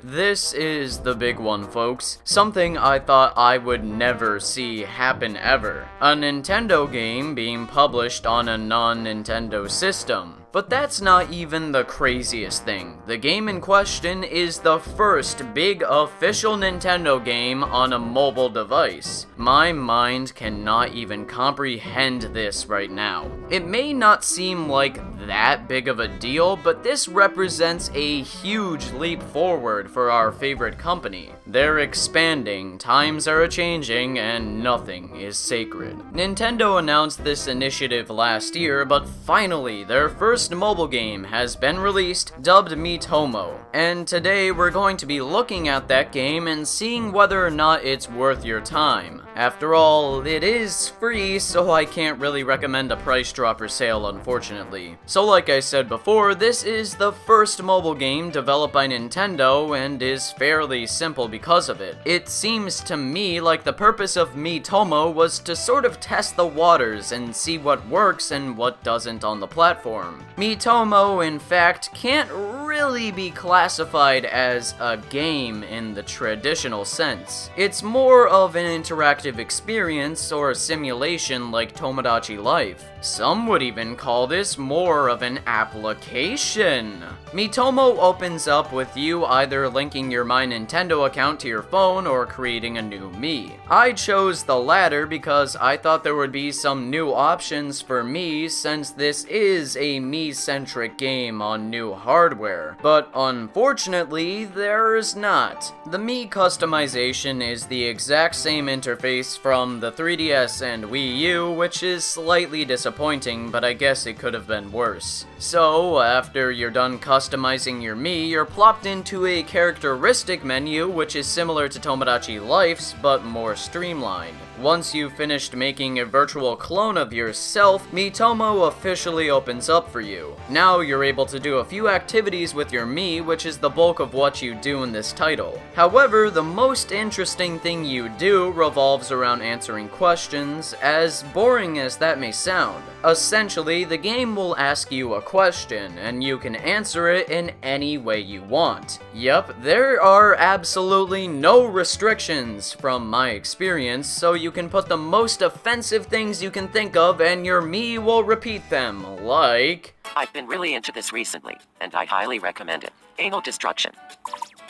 This is the big one, folks. Something I thought I would never see happen ever. A Nintendo game being published on a non-Nintendo system. But that's not even the craziest thing. The game in question is the first big official Nintendo game on a mobile device. My mind cannot even comprehend this right now. It may not seem like that big of a deal, but this represents a huge leap forward for our favorite company. They're expanding, times are changing, and nothing is sacred. Nintendo announced this initiative last year, but finally, their first mobile game has been released, dubbed Miitomo. And today we're going to be looking at that game and seeing whether or not it's worth your time. After all, it is free, so I can't really recommend a price drop or sale, unfortunately. So like I said before, this is the first mobile game developed by Nintendo and is fairly simple because of it. It seems to me like the purpose of Miitomo was to sort of test the waters and see what works and what doesn't on the platform. Miitomo, in fact, can't really be classified as a game in the traditional sense. It's more of an interactive experience or a simulation like Tomodachi Life. Some would even call this more of an application. Miitomo opens up with you either linking your My Nintendo account to your phone or creating a new Mii. I chose the latter because I thought there would be some new options for me since this is a Mii-centric game on new hardware. But unfortunately, there's not. The Mii customization is the exact same interface from the 3DS and Wii U, which is slightly disappointing, but I guess it could have been worse. So, after you're done customizing your Mii, you're plopped into a characteristic menu, which is similar to Tomodachi Life's, but more streamlined. Once you've finished making a virtual clone of yourself, Miitomo officially opens up for you. Now you're able to do a few activities with your Mii, which is the bulk of what you do in this title. However, the most interesting thing you do revolves around answering questions, as boring as that may sound. Essentially, the game will ask you a question, and you can answer it in any way you want. Yep, there are absolutely no restrictions from my experience, so you can put the most offensive things you can think of and your Mii will repeat them, like... I've been really into this recently, and I highly recommend it. Anal destruction.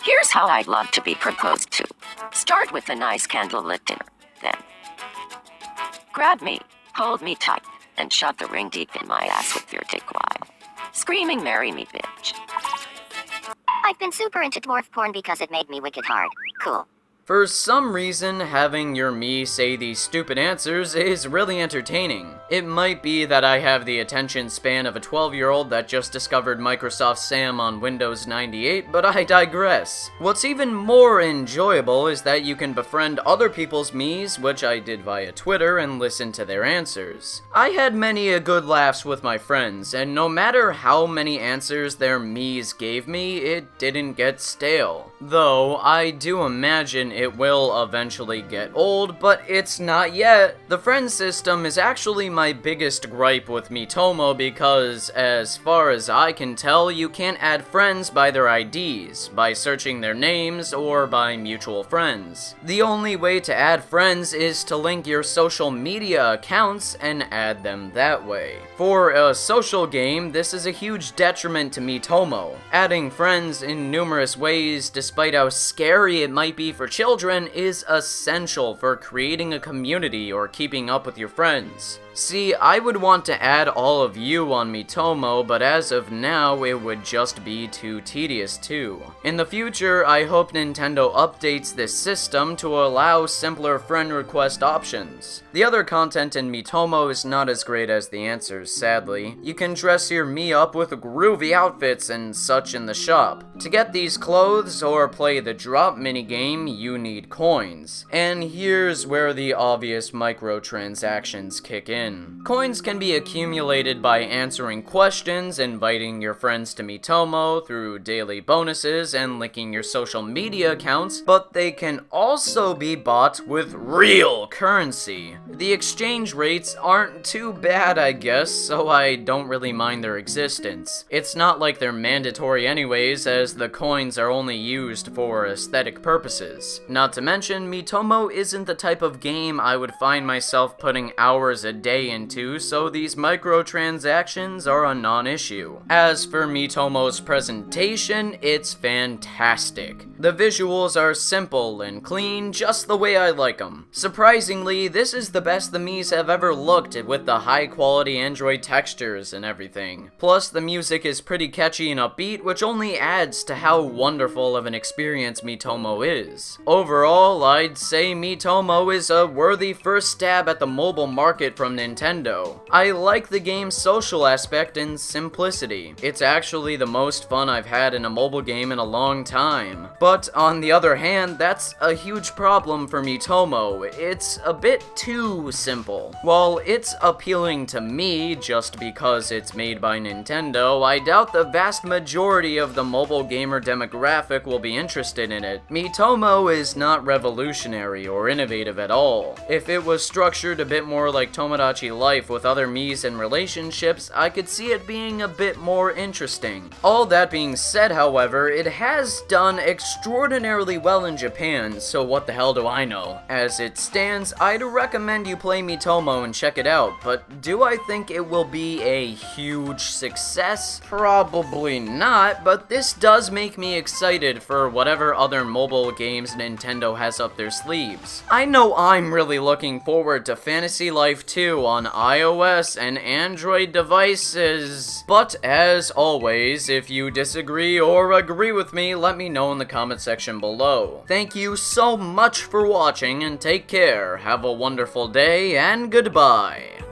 Here's how I'd love to be proposed to. Start with a nice candlelit dinner, then grab me, hold me tight, and shove the ring deep in my ass with your dick while screaming, "Marry me, bitch." I've been super into dwarf porn because it made me wicked hard. Cool. For some reason, having your Mii say these stupid answers is really entertaining. It might be that I have the attention span of a 12-year-old that just discovered Microsoft SAM on Windows 98, but I digress. What's even more enjoyable is that you can befriend other people's Miis, which I did via Twitter, and listen to their answers. I had many a good laughs with my friends, and no matter how many answers their Miis gave me, it didn't get stale. Though, I do imagine it will eventually get old, but it's not yet. The friend system is actually my biggest gripe with Miitomo because, as far as I can tell, you can't add friends by their IDs, by searching their names, or by mutual friends. The only way to add friends is to link your social media accounts and add them that way. For a social game, this is a huge detriment to Miitomo. Adding friends in numerous ways, despite how scary it might be for children, is essential for creating a community or keeping up with your friends. See, I would want to add all of you on Miitomo, but as of now, it would just be too tedious too. In the future, I hope Nintendo updates this system to allow simpler friend request options. The other content in Miitomo is not as great as the answers, sadly. You can dress your Mii up with groovy outfits and such in the shop. To get these clothes or play the drop minigame, you need coins. And here's where the obvious microtransactions kick in. win. Coins can be accumulated by answering questions, inviting your friends to Miitomo through daily bonuses, and linking your social media accounts, but they can also be bought with real currency. The exchange rates aren't too bad, I guess, so I don't really mind their existence. It's not like they're mandatory anyways, as the coins are only used for aesthetic purposes. Not to mention, Miitomo isn't the type of game I would find myself putting hours a day into, so these microtransactions are a non-issue. As for Miitomo's presentation, it's fantastic. The visuals are simple and clean, just the way I like them. Surprisingly, this is the best the Miis have ever looked with the high-quality Android textures and everything. Plus, the music is pretty catchy and upbeat, which only adds to how wonderful of an experience Miitomo is. Overall, I'd say Miitomo is a worthy first stab at the mobile market from Nintendo. I like the game's social aspect and simplicity. It's actually the most fun I've had in a mobile game in a long time. But on the other hand, that's a huge problem for Miitomo. It's a bit too simple. While it's appealing to me just because it's made by Nintendo, I doubt the vast majority of the mobile gamer demographic will be interested in it. Miitomo is not revolutionary or innovative at all. If it was structured a bit more like Tomodachi Life with other Miis and relationships, I could see it being a bit more interesting. All that being said, however, it has done extraordinarily well in Japan, so what the hell do I know? As it stands, I'd recommend you play Miitomo and check it out, but do I think it will be a huge success? Probably not, but this does make me excited for whatever other mobile games Nintendo has up their sleeves. I know I'm really looking forward to Fantasy Life 2 on iOS and Android devices. But as always, if you disagree or agree with me, let me know in the comment section below. Thank you so much for watching and take care. Have a wonderful day and goodbye.